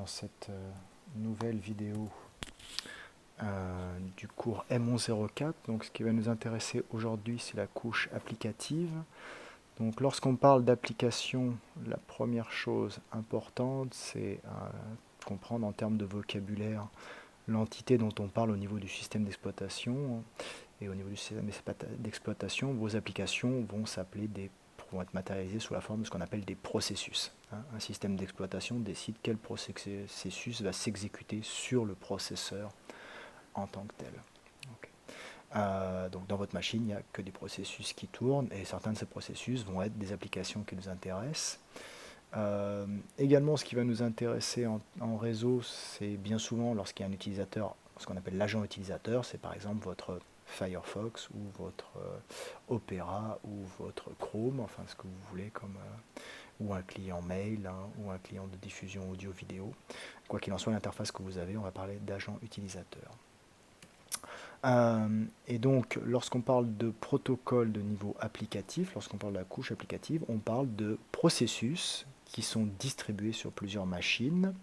dans cette nouvelle vidéo du cours M1104. Donc ce qui va nous intéresser aujourd'hui, c'est la couche applicative. Donc lorsqu'on parle d'application, la première chose importante, c'est comprendre en termes de vocabulaire l'entité dont on parle au niveau du système d'exploitation. Et au niveau du système d'exploitation, vos applications vont être matérialisées sous la forme de ce qu'on appelle des processus. Un système d'exploitation décide quel processus va s'exécuter sur le processeur en tant que tel. Donc dans votre machine, il n'y a que des processus qui tournent, et certains de ces processus vont être des applications qui nous intéressent. Également, ce qui va nous intéresser en réseau, c'est bien souvent lorsqu'il y a un utilisateur, ce qu'on appelle l'agent utilisateur, c'est par exemple votre Firefox ou votre Opera ou votre Chrome, enfin ce que vous voulez, ou un client mail, ou un client de diffusion audio-vidéo. Quoi qu'il en soit, l'interface que vous avez, on va parler d'agent utilisateur. Et donc, lorsqu'on parle de protocole de niveau applicatif, lorsqu'on parle de la couche applicative, on parle de processus qui sont distribués sur plusieurs machines,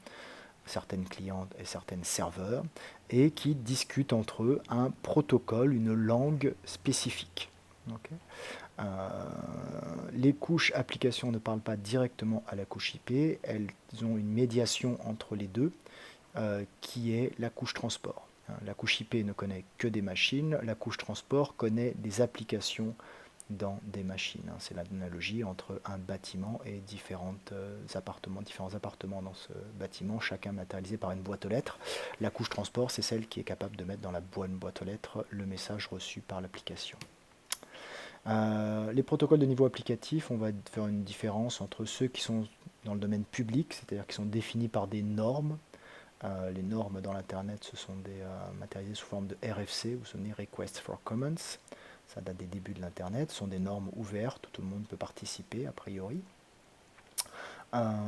certaines clientes et certaines serveurs, et qui discutent entre eux un protocole, une langue spécifique. Les couches applications ne parlent pas directement à la couche IP, elles ont une médiation entre les deux, qui est la couche transport. La couche IP ne connaît que des machines, la couche transport connaît des applications dans des machines. C'est l'analogie entre un bâtiment et différents appartements dans ce bâtiment, chacun matérialisé par une boîte aux lettres. La couche transport, c'est celle qui est capable de mettre dans la bonne boîte aux lettres le message reçu par l'application. Les protocoles de niveau applicatif, on va faire une différence entre ceux qui sont dans le domaine public, c'est-à-dire qui sont définis par des normes. Les normes dans l'Internet, ce sont matérialisées sous forme de RFC, vous vous souvenez, Request for Commons. Ça date des débuts de l'Internet. Ce sont des normes ouvertes, tout le monde peut participer, a priori.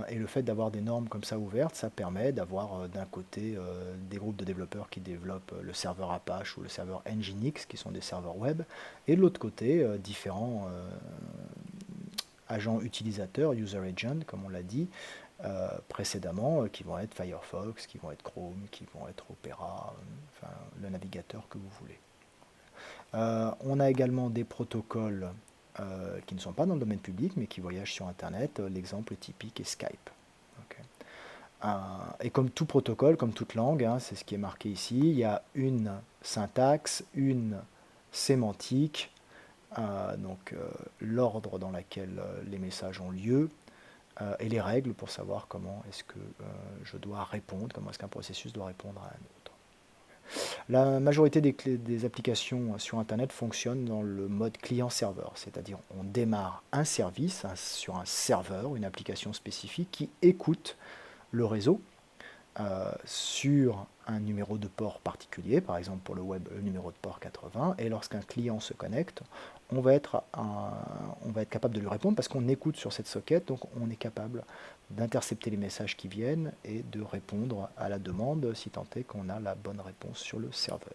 Et le fait d'avoir des normes comme ça ouvertes, ça permet d'avoir d'un côté des groupes de développeurs qui développent le serveur Apache ou le serveur Nginx, qui sont des serveurs web, et de l'autre côté, différents agents utilisateurs, user agent, comme on l'a dit, précédemment, qui vont être Firefox, qui vont être Chrome, qui vont être Opera, enfin, le navigateur que vous voulez. On a également des protocoles qui ne sont pas dans le domaine public, mais qui voyagent sur Internet. L'exemple typique est Skype. Et comme tout protocole, comme toute langue, c'est ce qui est marqué ici, il y a une syntaxe, une sémantique, donc l'ordre dans lequel les messages ont lieu, et les règles pour savoir comment est-ce que je dois répondre, comment est-ce qu'un processus doit répondre à un autre. La majorité des applications sur Internet fonctionnent dans le mode client-serveur, c'est-à-dire on démarre un service sur un serveur, une application spécifique qui écoute le réseau sur un numéro de port particulier, par exemple pour le web, le numéro de port 80, et lorsqu'un client se connecte, on va être capable de lui répondre parce qu'on écoute sur cette socket, donc on est capable d'intercepter les messages qui viennent et de répondre à la demande si tant est qu'on a la bonne réponse sur le serveur.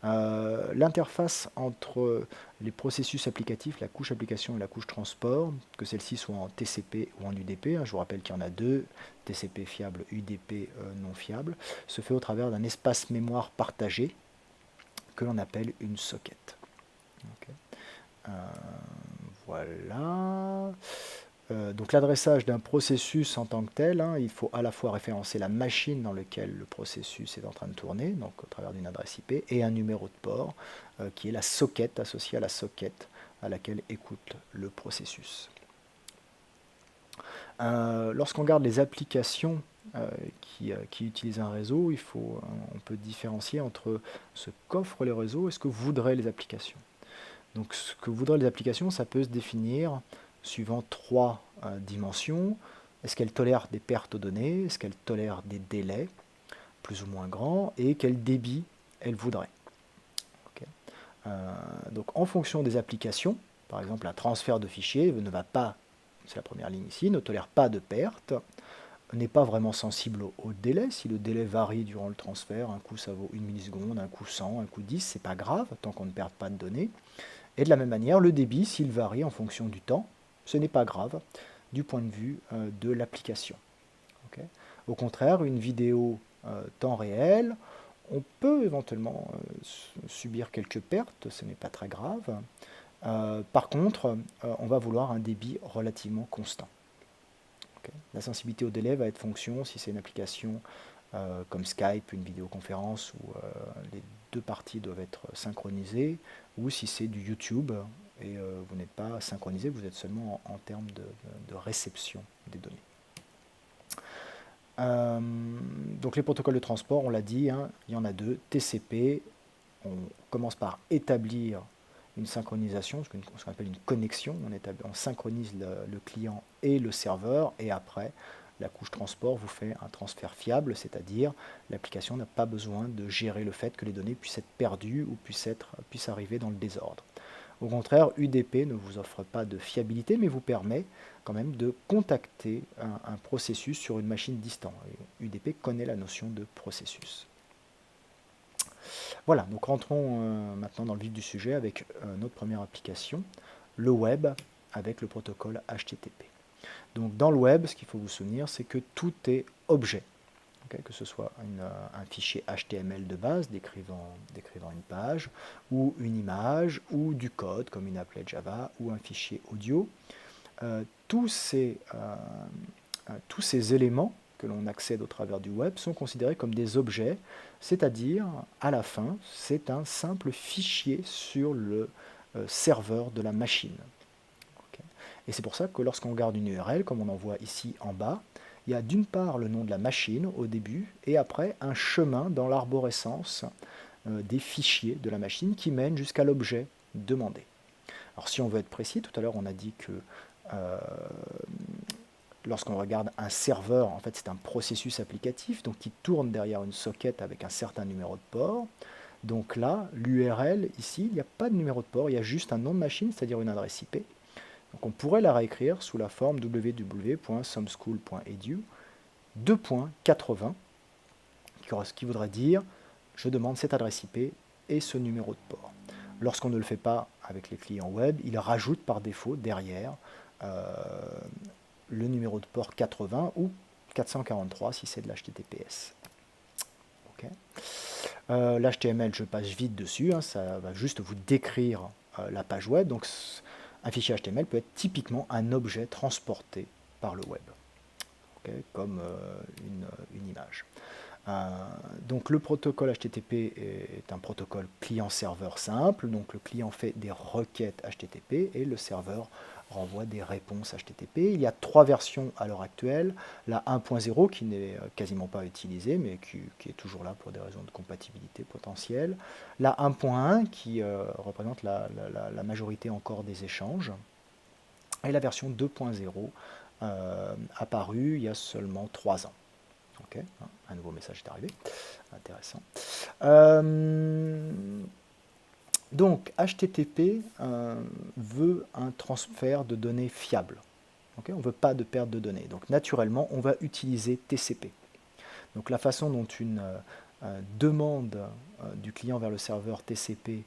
L'interface entre les processus applicatifs, la couche application et la couche transport, que celle-ci soit en TCP ou en UDP, je vous rappelle qu'il y en a deux, TCP fiable, UDP non fiable, se fait au travers d'un espace mémoire partagé que l'on appelle une socket. Voilà. Donc l'adressage d'un processus en tant que tel, il faut à la fois référencer la machine dans laquelle le processus est en train de tourner, donc au travers d'une adresse IP, et un numéro de port qui est la socket, associée à la socket à laquelle écoute le processus. Lorsqu'on regarde les applications qui utilisent un réseau, on peut différencier entre ce qu'offrent les réseaux et ce que voudraient les applications. Donc ce que voudraient les applications, ça peut se définir suivant trois dimensions. Est-ce qu'elles tolèrent des pertes de données? Est-ce qu'elles tolèrent des délais plus ou moins grands? Et quel débit elles voudraient? Donc en fonction des applications, par exemple un transfert de fichiers ne va pas, c'est la première ligne ici, ne tolère pas de pertes, n'est pas vraiment sensible au délai. Si le délai varie durant le transfert, un coup ça vaut 1 milliseconde, un coup 100, un coup 10, c'est pas grave, tant qu'on ne perde pas de données. Et de la même manière, le débit, s'il varie en fonction du temps, ce n'est pas grave du point de vue de l'application. Au contraire, une vidéo temps réel, on peut éventuellement subir quelques pertes, ce n'est pas très grave. Par contre, on va vouloir un débit relativement constant. Okay. La sensibilité au délai va être fonction si c'est une application comme Skype, une vidéoconférence où les deux parties doivent être synchronisées, ou si c'est du YouTube et vous n'êtes pas synchronisé, vous êtes seulement en termes de réception des données. Donc les protocoles de transport, on l'a dit, hein, il y en a deux. TCP, on commence par établir une synchronisation, ce qu'on appelle une connexion. On synchronise le client et le serveur, et après, la couche transport vous fait un transfert fiable, c'est-à-dire l'application n'a pas besoin de gérer le fait que les données puissent être perdues ou puissent arriver dans le désordre. Au contraire, UDP ne vous offre pas de fiabilité, mais vous permet quand même de contacter un processus sur une machine distante. UDP connaît la notion de processus. Voilà, donc rentrons maintenant dans le vif du sujet avec notre première application, le web avec le protocole HTTP. Donc dans le web, ce qu'il faut vous souvenir, c'est que tout est objet. Okay, que ce soit un fichier HTML de base décrivant une page, ou une image, ou du code comme une applet Java, ou un fichier audio. Tous ces éléments que l'on accède au travers du web sont considérés comme des objets, c'est-à-dire, à la fin, c'est un simple fichier sur le serveur de la machine. Okay. Et c'est pour ça que lorsqu'on regarde une URL, comme on en voit ici en bas, il y a d'une part le nom de la machine au début, et après un chemin dans l'arborescence des fichiers de la machine qui mène jusqu'à l'objet demandé. Alors si on veut être précis, tout à l'heure on a dit que lorsqu'on regarde un serveur, en fait c'est un processus applicatif donc qui tourne derrière une socket avec un certain numéro de port. Donc là, l'URL ici, il n'y a pas de numéro de port, il y a juste un nom de machine, c'est-à-dire une adresse IP. Donc on pourrait la réécrire sous la forme www.someschool.edu 2.80, qui voudrait dire je demande cette adresse IP et ce numéro de port. Lorsqu'on ne le fait pas avec les clients web, il rajoute par défaut derrière le numéro de port 80 ou 443 si c'est de l'HTTPS. Okay. L'HTML, je passe vite dessus, hein, ça va juste vous décrire la page web. Donc un fichier HTML peut être typiquement un objet transporté par le web, okay, comme une image. Donc le protocole HTTP est un protocole client-serveur simple, donc le client fait des requêtes HTTP et le serveur renvoie des réponses HTTP. Il y a 3 versions à l'heure actuelle, la 1.0 qui n'est quasiment pas utilisée mais qui est toujours là pour des raisons de compatibilité potentielle, la 1.1 qui représente la majorité encore des échanges, et la version 2.0 apparue il y a seulement 3 ans. Okay. Un nouveau message est arrivé, intéressant. Donc HTTP veut un transfert de données fiable. Okay. On ne veut pas de perte de données. Donc naturellement, on va utiliser TCP. Donc la façon dont une demande du client vers le serveur TCP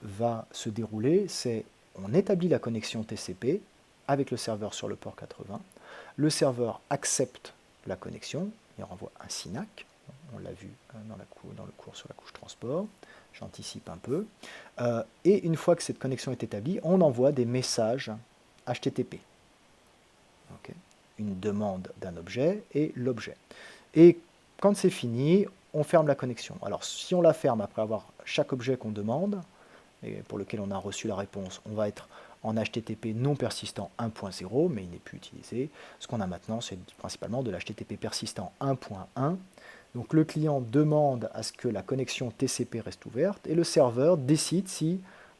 va se dérouler, c'est on établit la connexion TCP avec le serveur sur le port 80. Le serveur accepte la connexion, il renvoie un SYNAC, on l'a vu dans le cours sur la couche transport, j'anticipe un peu, et une fois que cette connexion est établie, on envoie des messages HTTP. Okay. Une demande d'un objet et l'objet. Et quand c'est fini, on ferme la connexion. Alors si on la ferme après avoir chaque objet qu'on demande, et pour lequel on a reçu la réponse, on va être en HTTP non persistant 1.0, mais il n'est plus utilisé. Ce qu'on a maintenant, c'est principalement de l'HTTP persistant 1.1. Donc le client demande à ce que la connexion TCP reste ouverte, et le serveur décide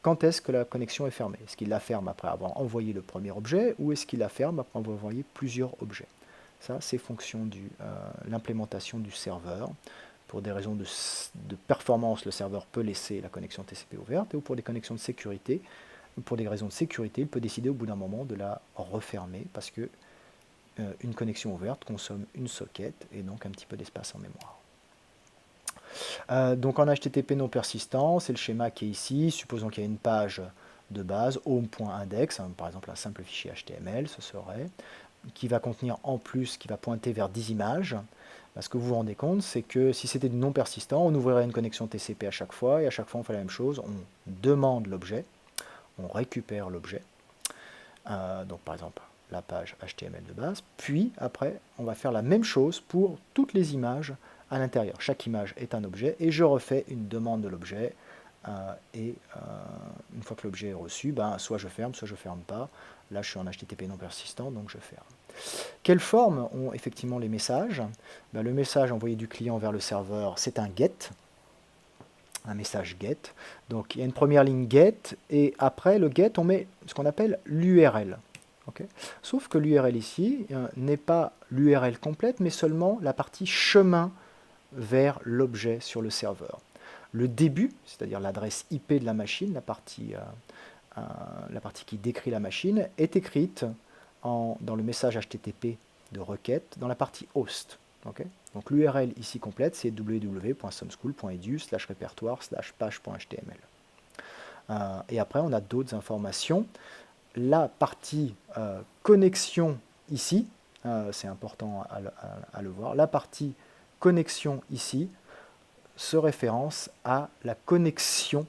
quand est-ce que la connexion est fermée. Est-ce qu'il la ferme après avoir envoyé le premier objet, ou est-ce qu'il la ferme après avoir envoyé plusieurs objets? Ça, c'est fonction de l'implémentation du serveur. Pour des raisons de performance, le serveur peut laisser la connexion TCP ouverte, et pour des connexions de sécurité, pour des raisons de sécurité, il peut décider au bout d'un moment de la refermer, parce que une connexion ouverte consomme une socket et donc un petit peu d'espace en mémoire. Donc en HTTP non persistant, c'est le schéma qui est ici. Supposons qu'il y a une page de base, home.index, hein, par exemple un simple fichier HTML, ce serait. qui va contenir en plus, qui va pointer vers 10 images, ce que vous vous rendez compte, c'est que si c'était du non persistant, on ouvrirait une connexion TCP à chaque fois, et à chaque fois on fait la même chose, on demande l'objet, on récupère l'objet, donc par exemple la page HTML de base, puis après on va faire la même chose pour toutes les images à l'intérieur. Chaque image est un objet, et je refais une demande de l'objet, et une fois que l'objet est reçu, soit je ferme pas. Là je suis en HTTP non persistant, donc je ferme. Quelle forme ont effectivement les messages? Le message envoyé du client vers le serveur, c'est un GET, un message GET. Donc il y a une première ligne GET, et après le GET, on met ce qu'on appelle l'URL. Okay. Sauf que l'URL ici n'est pas l'URL complète, mais seulement la partie chemin vers l'objet sur le serveur. Le début, c'est-à-dire l'adresse IP de la machine, la partie qui décrit la machine, est écrite dans le message HTTP de requête dans la partie host. Okay. Donc l'URL ici complète, c'est www.someschool.edu/répertoire/page.html. Et après, on a d'autres informations. La partie connexion ici, c'est important à le voir, la partie connexion ici se référence à la connexion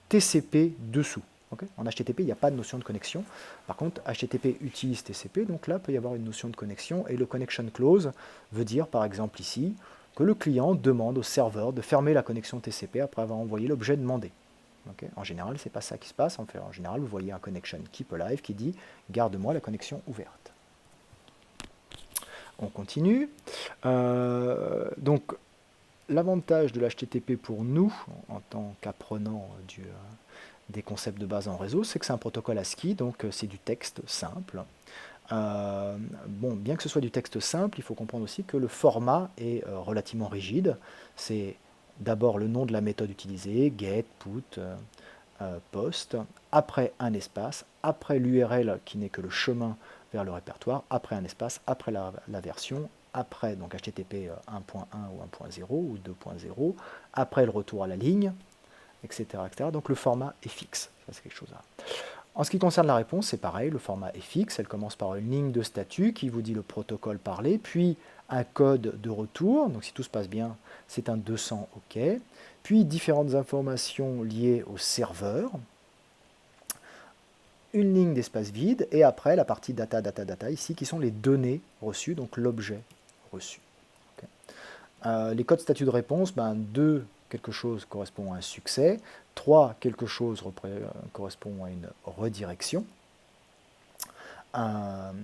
TCP dessous. Okay. En HTTP, il n'y a pas de notion de connexion. Par contre, HTTP utilise TCP, donc là, il peut y avoir une notion de connexion. Et le connection clause veut dire, par exemple ici, que le client demande au serveur de fermer la connexion TCP après avoir envoyé l'objet demandé. Okay. En général, ce n'est pas ça qui se passe. En général, vous voyez un connection keep alive qui dit « garde-moi la connexion ouverte ». On continue. Donc, l'avantage de l'HTTP pour nous, en tant qu'apprenants des concepts de base en réseau, c'est que c'est un protocole ASCII, donc c'est du texte simple. Bien que ce soit du texte simple, il faut comprendre aussi que le format est relativement rigide. C'est d'abord le nom de la méthode utilisée, get, put, post, après un espace, après l'URL qui n'est que le chemin vers le répertoire, après un espace, après la version, après donc HTTP 1.1 ou 1.0 ou 2.0, après le retour à la ligne, etc., etc. Donc le format est fixe. Ça, c'est quelque chose à... En ce qui concerne la réponse, c'est pareil, le format est fixe, elle commence par une ligne de statut qui vous dit le protocole parlé, puis un code de retour, donc si tout se passe bien, c'est un 200 OK, puis différentes informations liées au serveur, une ligne d'espace vide, et après la partie data, data, data, ici, qui sont les données reçues, donc l'objet reçu. Okay. Les codes statut de réponse, 2, quelque chose correspond à un succès, 3, quelque chose correspond à une redirection, 4,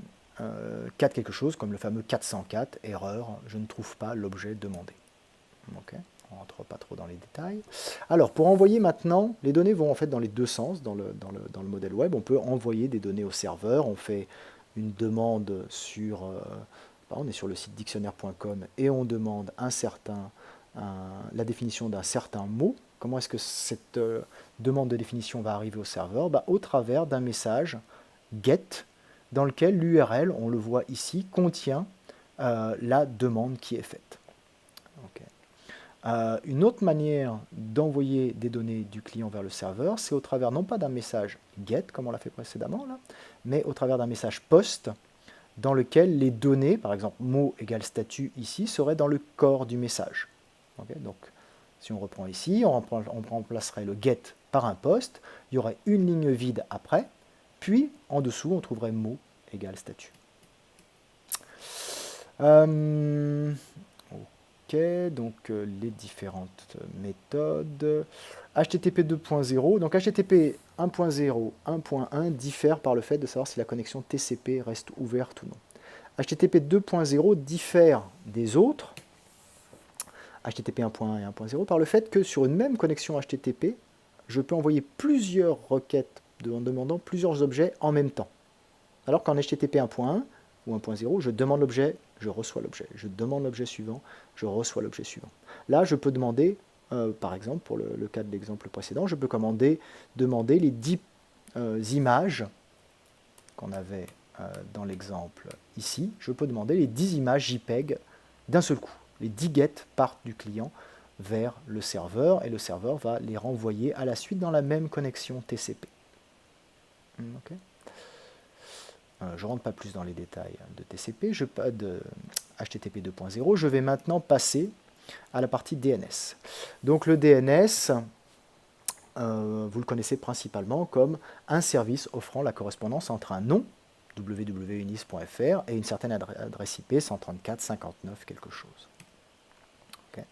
quelque chose comme le fameux 404, erreur, je ne trouve pas l'objet demandé. Okay. On ne rentre pas trop dans les détails. Alors, pour envoyer maintenant, les données vont en fait dans les deux sens dans le modèle web. On peut envoyer des données au serveur, on fait une demande sur... on est sur le site dictionnaire.com et on demande la définition d'un certain mot. Comment est-ce que cette demande de définition va arriver au serveur? Au travers d'un message GET dans lequel l'URL, on le voit ici, contient la demande qui est faite. Okay. Une autre manière d'envoyer des données du client vers le serveur, c'est au travers non pas d'un message GET, comme on l'a fait précédemment, là, mais au travers d'un message POST, dans lequel les données, par exemple mot égale statut ici, seraient dans le corps du message. Okay. Donc, si on reprend ici, on remplacerait le GET par un POST, il y aurait une ligne vide après, puis en dessous, on trouverait mot égale statut. Ok, donc les différentes méthodes. HTTP 2.0, donc HTTP 1.0, 1.1 diffèrent par le fait de savoir si la connexion TCP reste ouverte ou non. HTTP 2.0 diffère des autres, HTTP 1.1 et 1.0, par le fait que sur une même connexion HTTP, je peux envoyer plusieurs requêtes en demandant plusieurs objets en même temps. Alors qu'en HTTP 1.1 ou 1.0, je demande l'objet, je reçois l'objet. Je demande l'objet suivant, je reçois l'objet suivant. Là, je peux demander, par exemple, pour le cas de l'exemple précédent, je peux demander les 10 images qu'on avait dans l'exemple ici. Je peux demander les 10 images JPEG d'un seul coup. Les 10 get partent du client vers le serveur, et le serveur va les renvoyer à la suite dans la même connexion TCP. Okay. je ne rentre pas plus dans les détails de TCP, de HTTP 2.0, je vais maintenant passer à la partie DNS. Donc le DNS, vous le connaissez principalement comme un service offrant la correspondance entre un nom, www.unis.fr, et une certaine adresse IP, 134.59 quelque chose. Okay.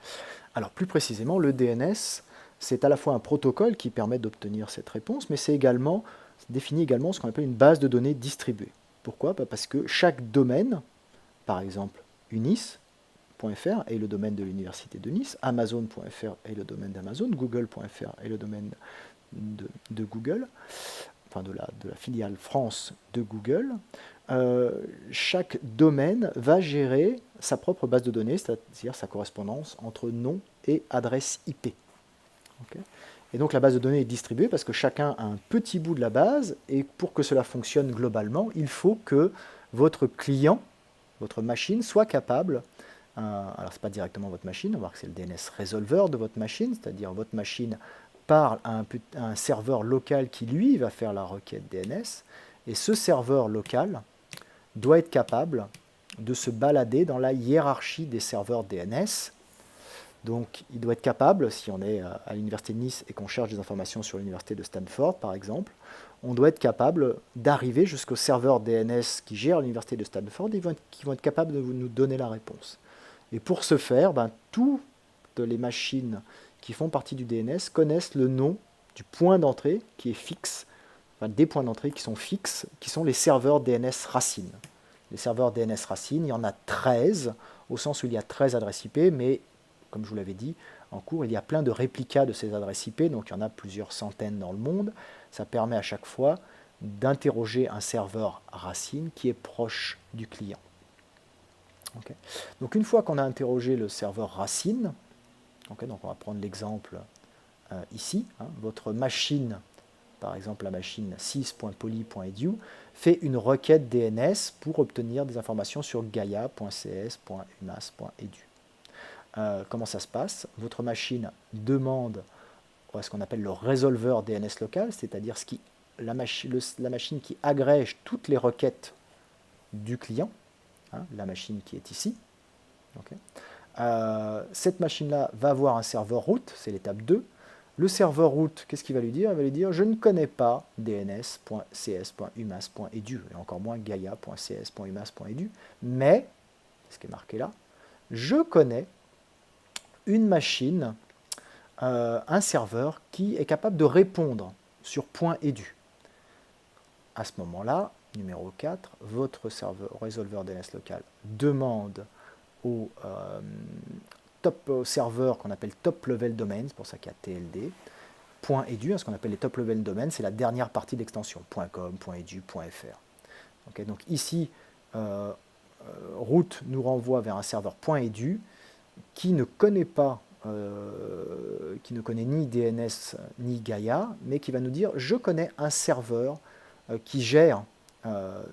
Alors plus précisément, le DNS, c'est à la fois un protocole qui permet d'obtenir cette réponse, mais c'est définit également ce qu'on appelle une base de données distribuée. Pourquoi? Parce que chaque domaine, par exemple unis.fr est le domaine de l'université de Nice, amazon.fr est le domaine d'Amazon, google.fr est le domaine de Google, enfin de la filiale France de Google. Chaque domaine va gérer sa propre base de données, c'est-à-dire sa correspondance entre nom et adresse IP. Okay. Et donc la base de données est distribuée parce que chacun a un petit bout de la base, et pour que cela fonctionne globalement, il faut que votre client, votre machine, soit capable, alors ce n'est pas directement votre machine, on va voir que c'est le DNS resolver de votre machine, c'est-à-dire votre machine parle à un serveur local qui, lui, va faire la requête DNS, et ce serveur local doit être capable de se balader dans la hiérarchie des serveurs DNS. Donc il doit être capable, si on est à l'université de Nice et qu'on cherche des informations sur l'université de Stanford par exemple, on doit être capable d'arriver jusqu'au serveur DNS qui gère l'université de Stanford et qui vont être capables de nous donner la réponse. Et pour ce faire, toutes les machines qui font partie du DNS connaissent le nom du point d'entrée qui est fixe, enfin des points d'entrée qui sont fixes, qui sont les serveurs DNS racines. Les serveurs DNS racines, il y en a 13, au sens où il y a 13 adresses IP, mais comme je vous l'avais dit, en cours, il y a plein de réplicas de ces adresses IP, donc il y en a plusieurs centaines dans le monde. Ça permet à chaque fois d'interroger un serveur racine qui est proche du client. Okay. Donc une fois qu'on a interrogé le serveur racine, donc on va prendre l'exemple ici, votre machine, par exemple la machine 6.poly.edu, fait une requête DNS pour obtenir des informations sur gaia.cs.umas.edu. Comment ça se passe? Votre machine demande à ce qu'on appelle le résolveur DNS local, c'est-à-dire la machine qui agrège toutes les requêtes du client, la machine qui est ici. Okay. Cette machine-là va avoir un serveur root, c'est l'étape 2. Le serveur root, qu'est-ce qu'il va lui dire? Il va lui dire, je ne connais pas dns.cs.umas.edu, et encore moins gaia.cs.umas.edu, mais, ce qui est marqué là, je connais une machine, un serveur qui est capable de répondre sur .edu. À ce moment-là, numéro 4, votre résolveur DNS local demande au serveur qu'on appelle top level domain, c'est pour ça qu'il y a TLD, .edu, ce qu'on appelle les top level domains, c'est la dernière partie de l'extension, .com, .edu, .fr. Okay, donc ici, root nous renvoie vers un serveur .edu qui ne connaît pas, qui ne connaît ni DNS ni Gaia, mais qui va nous dire, je connais un serveur qui gère, le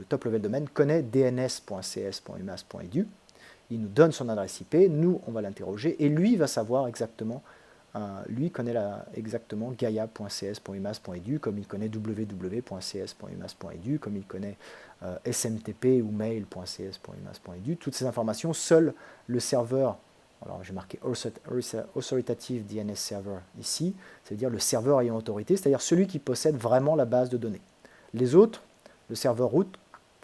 top level domain connaît dns.cs.umas.edu, il nous donne son adresse IP, nous on va l'interroger, et lui va savoir exactement, lui connaît exactement gaia.cs.umas.edu, comme il connaît www.cs.umas.edu, comme il connaît smtp ou mail.cs.umas.edu. Toutes ces informations, seul le serveur, alors j'ai marqué Authoritative DNS Server ici, c'est-à-dire le serveur ayant autorité, c'est-à-dire celui qui possède vraiment la base de données. Les autres, le serveur root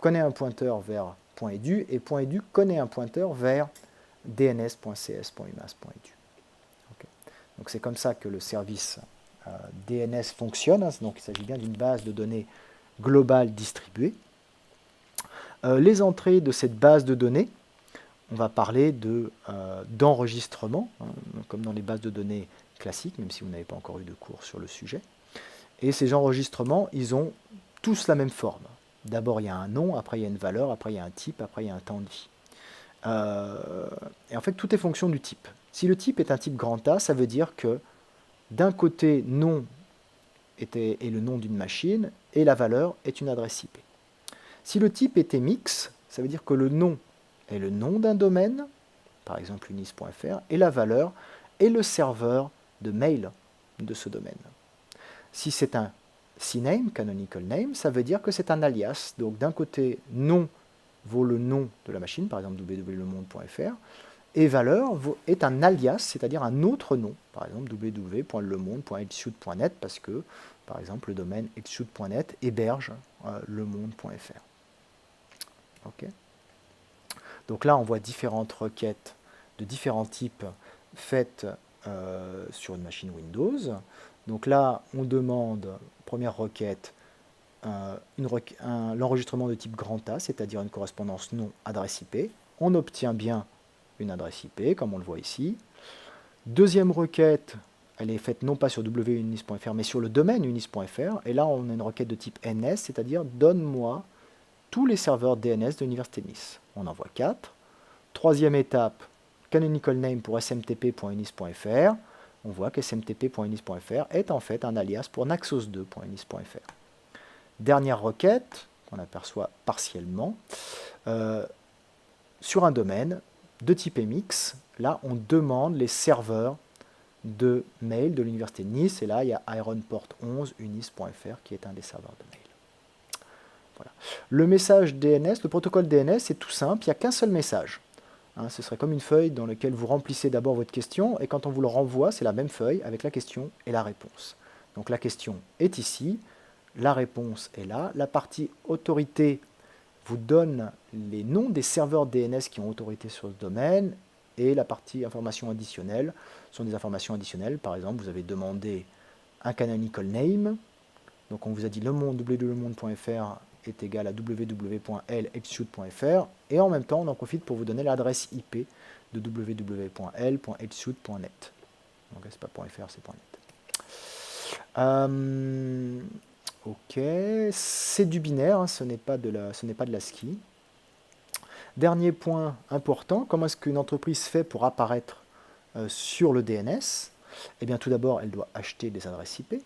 connaît un pointeur vers .edu, et .edu connaît un pointeur vers dns.cs.umas.edu. Okay. Donc c'est comme ça que le service DNS fonctionne, donc il s'agit bien d'une base de données globale distribuée. Les entrées de cette base de données, on va parler d'enregistrement, comme dans les bases de données classiques, même si vous n'avez pas encore eu de cours sur le sujet. Et ces enregistrements, ils ont tous la même forme. D'abord, il y a un nom, après il y a une valeur, après il y a un type, après il y a un temps de vie. Et en fait, tout est fonction du type. Si le type est un type grand A, ça veut dire que d'un côté, nom est le nom d'une machine, et la valeur est une adresse IP. Si le type était mix, ça veut dire que le nom est le nom d'un domaine, par exemple unis.fr, et la valeur est le serveur de mail de ce domaine. Si c'est un CNAME, canonical name, ça veut dire que c'est un alias. Donc d'un côté, nom vaut le nom de la machine, par exemple www.lemonde.fr, et valeur est un alias, c'est-à-dire un autre nom, par exemple www.lemonde.elsuit.net, parce que, par exemple, le domaine elsuit.net héberge lemonde.fr. Ok. Donc là, on voit différentes requêtes de différents types faites sur une machine Windows. Donc là, on demande, première requête, l'enregistrement de type grand A, c'est-à-dire une correspondance nom adresse IP. On obtient bien une adresse IP, comme on le voit ici. Deuxième requête, elle est faite non pas sur www.unis.fr, mais sur le domaine unis.fr. Et là, on a une requête de type NS, c'est-à-dire donne-moi tous les serveurs DNS de l'Université de Nice. On envoie 4. Troisième étape, canonical name pour smtp.unis.fr. On voit que smtp.unis.fr est en fait un alias pour naxos2.unis.fr. Dernière requête, qu'on aperçoit partiellement, sur un domaine de type MX, là on demande les serveurs de mail de l'Université de Nice, et là il y a ironport 11 unis.fr qui est un des serveurs de mail. Voilà. Le message DNS, le protocole DNS, c'est tout simple, il n'y a qu'un seul message. Ce serait comme une feuille dans laquelle vous remplissez d'abord votre question, et quand on vous le renvoie, c'est la même feuille avec la question et la réponse. Donc la question est ici, la réponse est là, la partie autorité vous donne les noms des serveurs DNS qui ont autorité sur ce domaine, et la partie informations additionnelles sont des informations additionnelles. Par exemple, vous avez demandé un canonical name, donc on vous a dit www.lemonde.fr est égal à www.lexsuit.fr, et en même temps on en profite pour vous donner l'adresse IP de www.l.lsuit.net. Donc c'est pas .fr, c'est .net. Ok, c'est du binaire, hein, ce n'est pas de l'ASCII. Dernier point important, comment est-ce qu'une entreprise fait pour apparaître sur le DNS? Eh bien tout d'abord, elle doit acheter des adresses IP.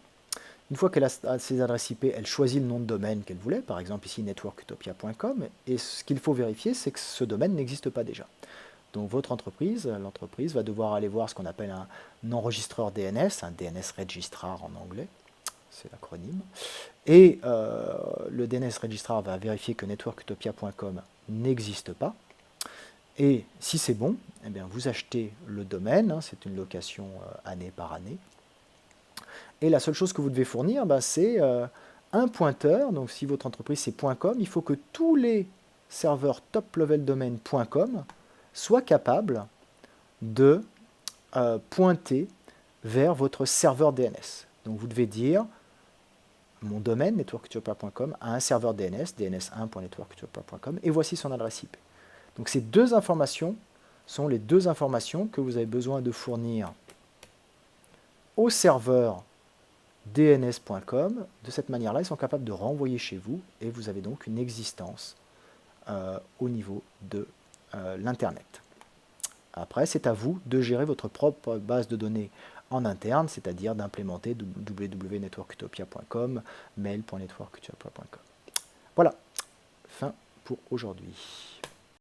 Une fois qu'elle a ces adresses IP, elle choisit le nom de domaine qu'elle voulait, par exemple ici networkutopia.com, et ce qu'il faut vérifier, c'est que ce domaine n'existe pas déjà. Donc votre entreprise, l'entreprise va devoir aller voir ce qu'on appelle un enregistreur DNS, un DNS registrar en anglais, c'est l'acronyme, et le DNS registrar va vérifier que networkutopia.com n'existe pas, et si c'est bon, eh bien vous achetez le domaine, hein, c'est une location année par année. Et la seule chose que vous devez fournir, c'est un pointeur. Donc si votre entreprise c'est .com, il faut que tous les serveurs top-level-domain.com soient capables de pointer vers votre serveur DNS. Donc vous devez dire, mon domaine, networkutopia.com, a un serveur DNS, dns1.networkutopia.com, et voici son adresse IP. Donc ces deux informations sont les deux informations que vous avez besoin de fournir au serveur dns.com. De cette manière-là, ils sont capables de renvoyer chez vous, et vous avez donc une existence au niveau de l'Internet. Après, c'est à vous de gérer votre propre base de données en interne, c'est-à-dire d'implémenter www.networkutopia.com, mail.networkutopia.com. Voilà, fin pour aujourd'hui.